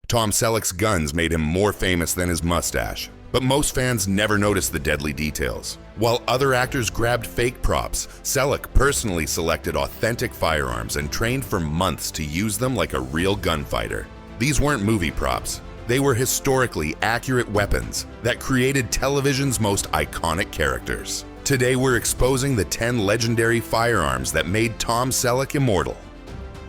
Tom Selleck's guns made him more famous than his mustache, but most fans never noticed the deadly details. While other actors grabbed fake props, Selleck personally selected authentic firearms and trained for months to use them like a real gunfighter. These weren't movie props. They were historically accurate weapons that created television's most iconic characters. Today we're exposing the 10 legendary firearms that made Tom Selleck immortal.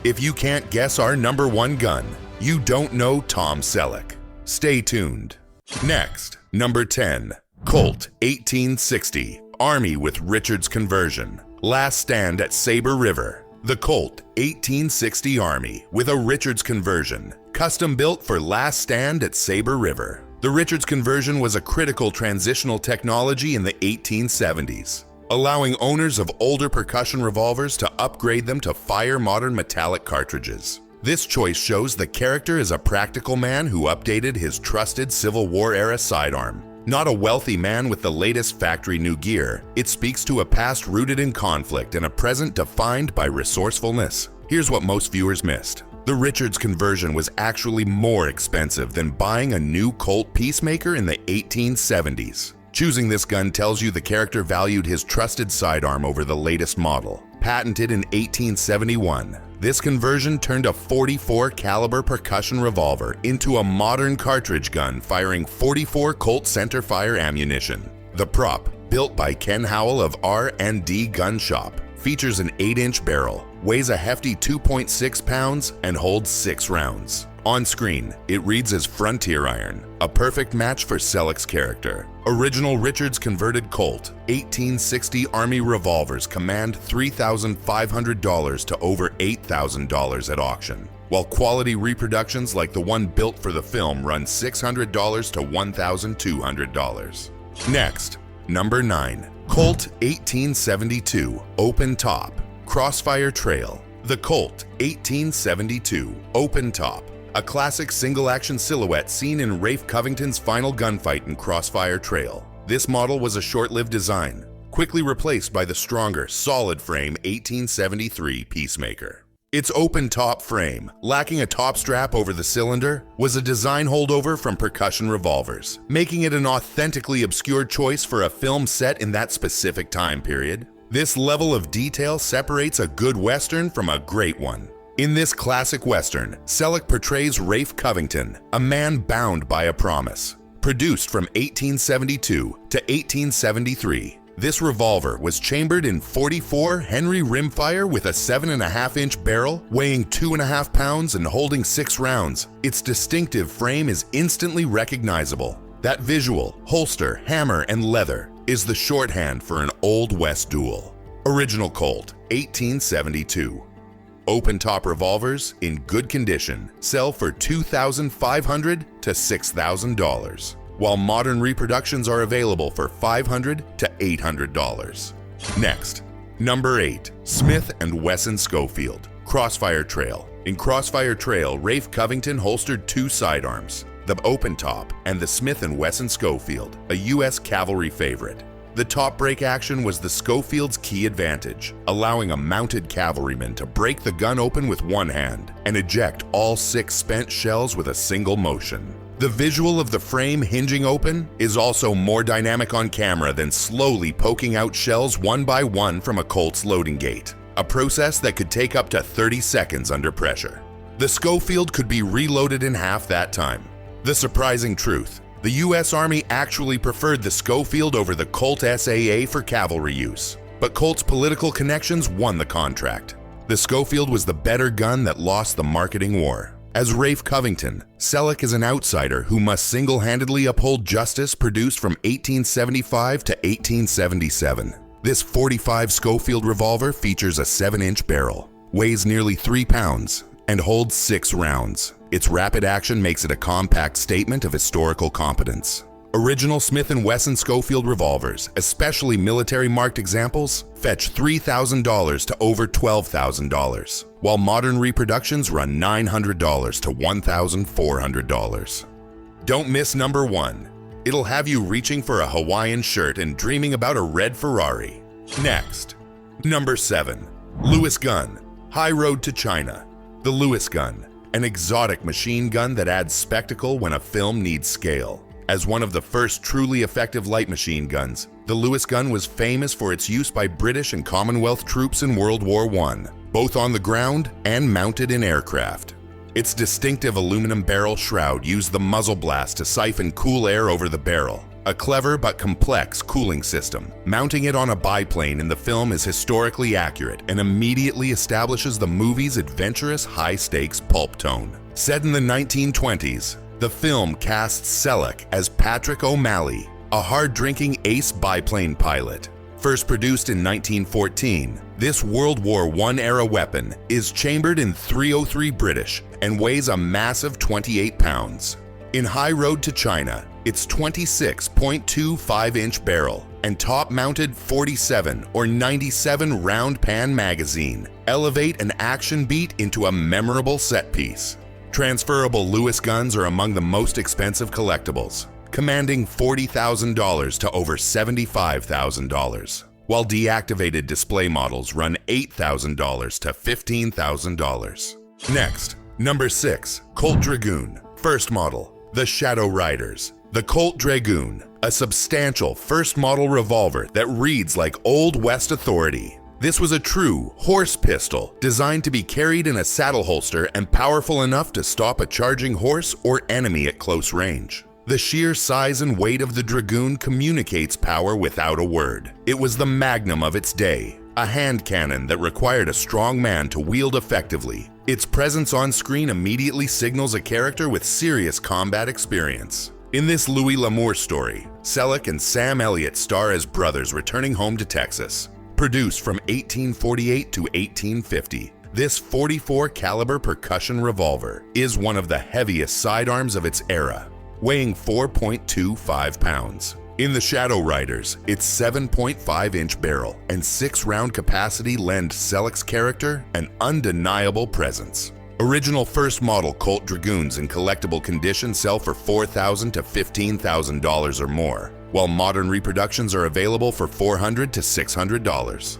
If you can't guess our #1 gun, you don't know Tom Selleck. Stay tuned. Next, number 10. Colt 1860, Army with Richards conversion. Last stand at Sabre River. The Colt 1860 Army with a Richards conversion, custom built for last stand at Sabre River. The Richards conversion was a critical transitional technology in the 1870s, allowing owners of older percussion revolvers to upgrade them to fire modern metallic cartridges. This choice shows the character is a practical man who updated his trusted Civil War-era sidearm. Not a wealthy man with the latest factory new gear, it speaks to a past rooted in conflict and a present defined by resourcefulness. Here's what most viewers missed. The Richards conversion was actually more expensive than buying a new Colt Peacemaker in the 1870s. Choosing this gun tells you the character valued his trusted sidearm over the latest model. Patented in 1871, this conversion turned a .44 caliber percussion revolver into a modern cartridge gun firing .44 Colt centerfire ammunition. The prop, built by Ken Howell of R&D Gun Shop, features an 8-inch barrel, weighs a hefty 2.6 pounds, and holds 6 rounds. On screen, it reads as Frontier Iron, a perfect match for Selleck's character. Original Richards converted Colt 1860 Army revolvers command $3,500 to over $8,000 at auction, while quality reproductions like the one built for the film run $600 to $1,200. Next, number 9. Colt 1872 Open Top, Crossfire Trail. The Colt 1872 Open Top, a classic single-action silhouette seen in Rafe Covington's final gunfight in Crossfire Trail. This model was a short-lived design, quickly replaced by the stronger, solid-frame 1873 Peacemaker. Its open-top frame, lacking a top strap over the cylinder, was a design holdover from percussion revolvers, making it an authentically obscure choice for a film set in that specific time period. This level of detail separates a good Western from a great one. In this classic Western, Selleck portrays Rafe Covington, a man bound by a promise. Produced from 1872 to 1873, this revolver was chambered in .44 Henry rimfire with a 7.5-inch barrel, weighing 2.5 pounds and holding 6 rounds. Its distinctive frame is instantly recognizable. That visual, holster, hammer, and leather is the shorthand for an Old West duel. Original Colt 1872. Open-top revolvers, in good condition, sell for $2,500 to $6,000, while modern reproductions are available for $500 to $800. Next, number 8. Smith & Wesson Schofield, Crossfire Trail. In Crossfire Trail, Rafe Covington holstered 2 sidearms, the open-top and the Smith & Wesson Schofield, a U.S. cavalry favorite. The top break action was the Schofield's key advantage, allowing a mounted cavalryman to break the gun open with one hand and eject all 6 spent shells with a single motion. The visual of the frame hinging open is also more dynamic on camera than slowly poking out shells one by one from a Colt's loading gate, a process that could take up to 30 seconds under pressure. The Schofield could be reloaded in half that time. The surprising truth: the U.S. Army actually preferred the Schofield over the Colt SAA for cavalry use, but Colt's political connections won the contract. The Schofield was the better gun that lost the marketing war. As Rafe Covington, Selleck is an outsider who must single-handedly uphold justice produced from 1875 to 1877. This .45 Schofield revolver features a 7-inch barrel, weighs nearly 3 pounds, and holds 6 rounds. Its rapid action makes it a compact statement of historical competence. Original Smith & Wesson Schofield revolvers, especially military-marked examples, fetch $3,000 to over $12,000, while modern reproductions run $900 to $1,400. Don't miss number 1. It'll have you reaching for a Hawaiian shirt and dreaming about a red Ferrari. Next, number 7. Lewis Gun, High Road to China. The Lewis Gun, an exotic machine gun that adds spectacle when a film needs scale. As one of the first truly effective light machine guns, the Lewis gun was famous for its use by British and Commonwealth troops in World War I, both on the ground and mounted in aircraft. Its distinctive aluminum barrel shroud used the muzzle blast to siphon cool air over the barrel, a clever but complex cooling system. Mounting it on a biplane in the film is historically accurate and immediately establishes the movie's adventurous, high-stakes pulp tone. Set in the 1920s, the film casts Selleck as Patrick O'Malley, a hard-drinking ace biplane pilot. First produced in 1914, this World War I-era weapon is chambered in .303 British and weighs a massive 28 pounds. In High Road to China, its 26.25-inch barrel and top-mounted 47 or 97 round pan magazine elevate an action beat into a memorable set piece. Transferable Lewis guns are among the most expensive collectibles, commanding $40,000 to over $75,000, while deactivated display models run $8,000 to $15,000. Next, number 6, Colt Dragoon. First model, the Shadow Riders. The Colt Dragoon, a substantial first model revolver that reads like Old West authority. This was a true horse pistol designed to be carried in a saddle holster and powerful enough to stop a charging horse or enemy at close range. The sheer size and weight of the Dragoon communicates power without a word. It was the Magnum of its day, a hand cannon that required a strong man to wield effectively. Its presence on screen immediately signals a character with serious combat experience. In this Louis L'Amour story, Selleck and Sam Elliott star as brothers returning home to Texas. Produced from 1848 to 1850, this .44 caliber percussion revolver is one of the heaviest sidearms of its era, weighing 4.25 pounds. In the Shadow Riders, its 7.5-inch barrel and 6-round capacity lend Selleck's character an undeniable presence. Original first model Colt Dragoons in collectible condition sell for $4,000 to $15,000 or more, while modern reproductions are available for $400 to $600.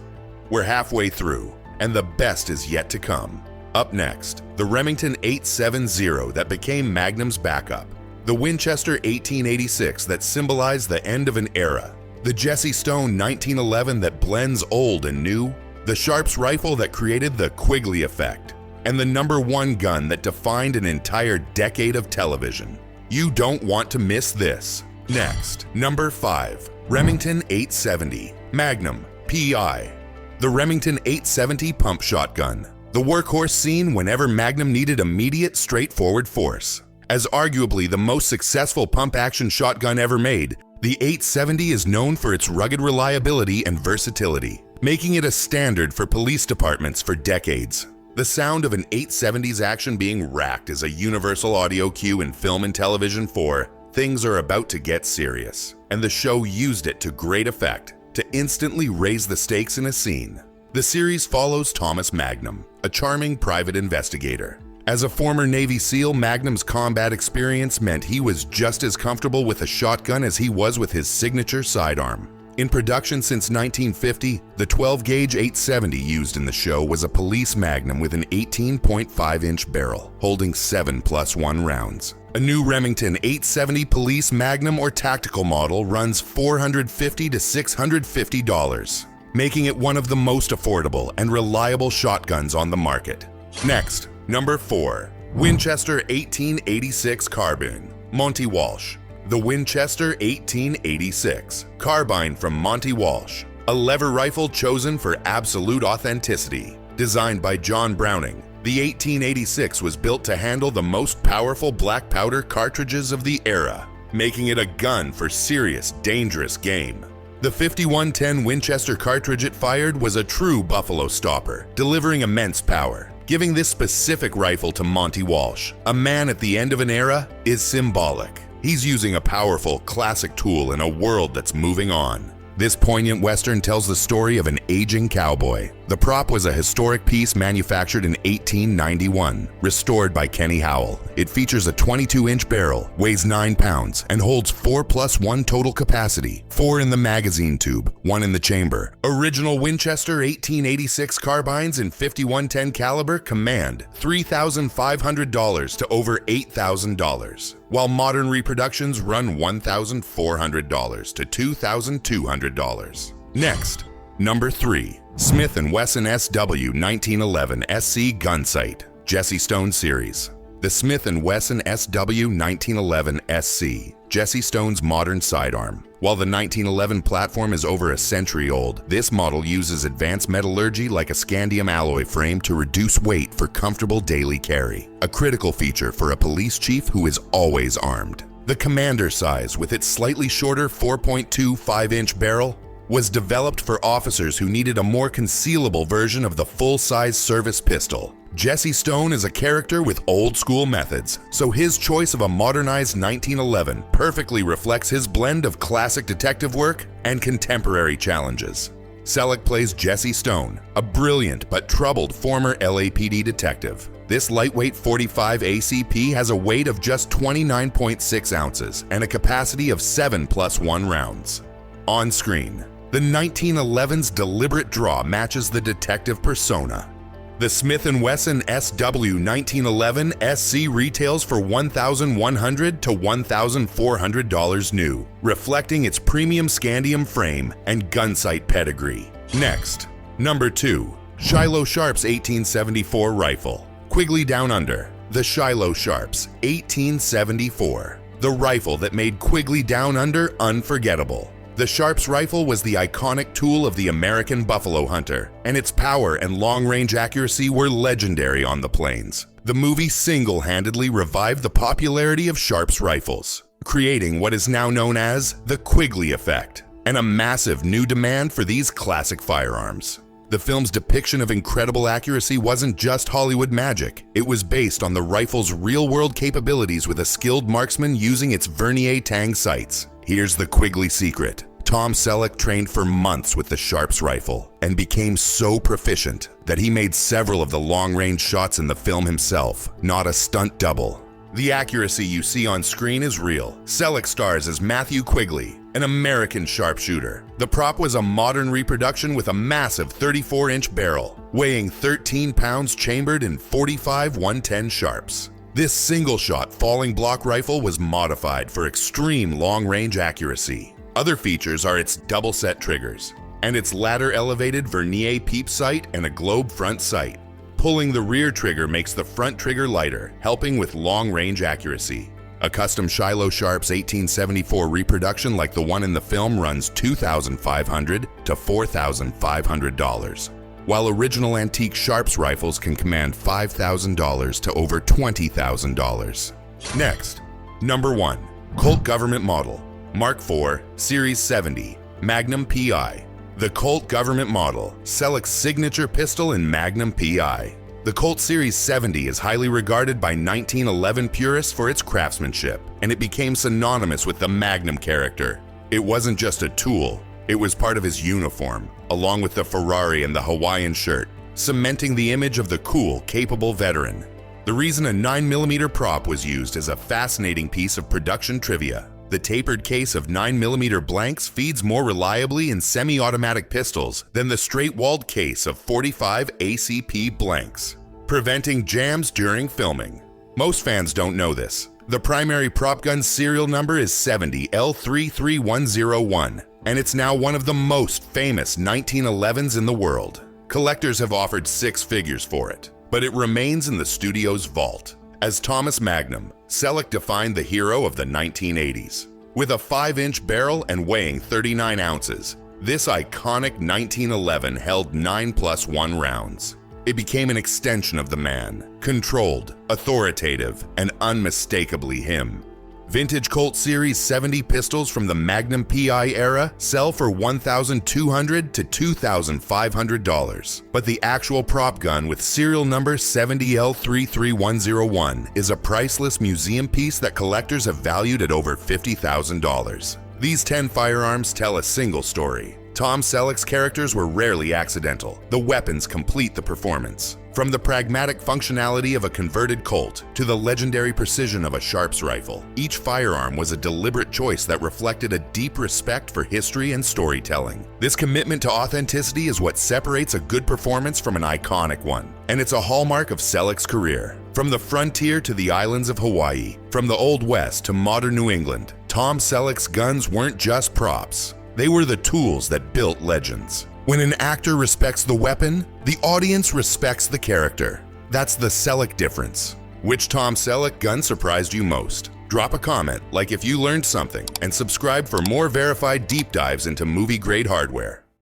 We're halfway through, and the best is yet to come. Up next, the Remington 870 that became Magnum's backup, the Winchester 1886 that symbolized the end of an era, the Jesse Stone 1911 that blends old and new, the Sharps rifle that created the Quigley effect, and the #1 gun that defined an entire decade of television. You don't want to miss this. Next, number 5, Remington 870, Magnum P.I. The Remington 870 pump shotgun, the workhorse seen whenever Magnum needed immediate, straightforward force. As arguably the most successful pump-action shotgun ever made, the 870 is known for its rugged reliability and versatility, making it a standard for police departments for decades. The sound of an 870's action being racked is a universal audio cue in film and television for things are about to get serious, and the show used it to great effect to instantly raise the stakes in a scene. The series follows Thomas Magnum, a charming private investigator. As a former Navy SEAL, Magnum's combat experience meant he was just as comfortable with a shotgun as he was with his signature sidearm. In production since 1950, the 12-gauge 870 used in the show was a police Magnum with an 18.5-inch barrel, holding 7+1 rounds. A new Remington 870 police Magnum or tactical model runs $450 to $650, making it one of the most affordable and reliable shotguns on the market. Next, number 4, Winchester 1886 Carbine, Monty Walsh. The Winchester 1886 Carbine from Monty Walsh, a lever rifle chosen for absolute authenticity. Designed by John Browning, the 1886 was built to handle the most powerful black powder cartridges of the era, making it a gun for serious, dangerous game. The 5110 Winchester cartridge it fired was a true buffalo stopper, delivering immense power. Giving this specific rifle to Monty Walsh, a man at the end of an era, is symbolic. He's using a powerful, classic tool in a world that's moving on. This poignant Western tells the story of an aging cowboy, The prop was a historic piece manufactured in 1891, restored by Kenny Howell. It features a 22-inch barrel, weighs 9 pounds, and holds 4+1 total capacity, 4 in the magazine tube, 1 in the chamber. Original Winchester 1886 carbines in 5110 caliber command $3,500 to over $8,000, while modern reproductions run $1,400 to $2,200. Next, number 3. Smith & Wesson SW 1911 SC Gun Sight, Jesse Stone Series. The Smith & Wesson SW 1911 SC, Jesse Stone's modern sidearm. While the 1911 platform is over a century old, this model uses advanced metallurgy like a scandium alloy frame to reduce weight for comfortable daily carry, a critical feature for a police chief who is always armed. The commander size, with its slightly shorter 4.25-inch barrel, was developed for officers who needed a more concealable version of the full-size service pistol. Jesse Stone is a character with old-school methods, so his choice of a modernized 1911 perfectly reflects his blend of classic detective work and contemporary challenges. Selleck plays Jesse Stone, a brilliant but troubled former LAPD detective. This lightweight .45 ACP has a weight of just 29.6 ounces and a capacity of 7+1 rounds. On screen, the 1911's deliberate draw matches the detective persona. The Smith & Wesson SW 1911 SC retails for $1,100 to $1,400 new, reflecting its premium scandium frame and gun sight pedigree. Next, number 2. Shiloh Sharps 1874 Rifle, Quigley Down Under. The Shiloh Sharps 1874, the rifle that made Quigley Down Under unforgettable. The Sharps rifle was the iconic tool of the American buffalo hunter, and its power and long-range accuracy were legendary on the plains. The movie single-handedly revived the popularity of Sharps rifles, creating what is now known as the Quigley effect, and a massive new demand for these classic firearms. The film's depiction of incredible accuracy wasn't just Hollywood magic. It was based on the rifle's real-world capabilities with a skilled marksman using its Vernier Tang sights. Here's the Quigley secret. Tom Selleck trained for months with the Sharps rifle and became so proficient that he made several of the long-range shots in the film himself, not a stunt double. The accuracy you see on screen is real. Selleck stars as Matthew Quigley, an American sharpshooter. The prop was a modern reproduction with a massive 34-inch barrel, weighing 13 pounds chambered in 45 110 Sharps. This single-shot falling block rifle was modified for extreme long-range accuracy. Other features are its double-set triggers and its ladder-elevated Vernier peep sight and a globe front sight. Pulling the rear trigger makes the front trigger lighter, helping with long-range accuracy. A custom Shiloh Sharps 1874 reproduction like the one in the film runs $2,500 to $4,500, while original antique Sharps rifles can command $5,000 to over $20,000. Next, number 1. Colt Government Model, Mark IV, Series 70, Magnum P.I. The Colt Government Model, Selleck's signature pistol in Magnum P.I. The Colt Series 70 is highly regarded by 1911 purists for its craftsmanship, and it became synonymous with the Magnum character. It wasn't just a tool, it was part of his uniform, along with the Ferrari and the Hawaiian shirt, cementing the image of the cool, capable veteran. The reason a 9mm prop was used is a fascinating piece of production trivia. The tapered case of 9mm blanks feeds more reliably in semi-automatic pistols than the straight-walled case of 45 ACP blanks, preventing jams during filming. Most fans don't know this. The primary prop gun serial number is 70L33101, and it's now one of the most famous 1911s in the world. Collectors have offered 6 figures for it, but it remains in the studio's vault. As Thomas Magnum, Selleck defined the hero of the 1980s. With a 5-inch barrel and weighing 39 ounces, this iconic 1911 held 9+1 rounds. It became an extension of the man, controlled, authoritative, and unmistakably him. Vintage Colt Series 70 pistols from the Magnum P.I. era sell for $1,200 to $2,500, but the actual prop gun with serial number 70L33101 is a priceless museum piece that collectors have valued at over $50,000. These 10 firearms tell a single story. Tom Selleck's characters were rarely accidental. The weapons complete the performance. From the pragmatic functionality of a converted Colt to the legendary precision of a Sharps rifle, each firearm was a deliberate choice that reflected a deep respect for history and storytelling. This commitment to authenticity is what separates a good performance from an iconic one, and it's a hallmark of Selleck's career. From the frontier to the islands of Hawaii, from the Old West to modern New England, Tom Selleck's guns weren't just props. They were the tools that built legends. When an actor respects the weapon, the audience respects the character. That's the Selleck difference. Which Tom Selleck gun surprised you most? Drop a comment, like if you learned something, and subscribe for more verified deep dives into movie-grade hardware.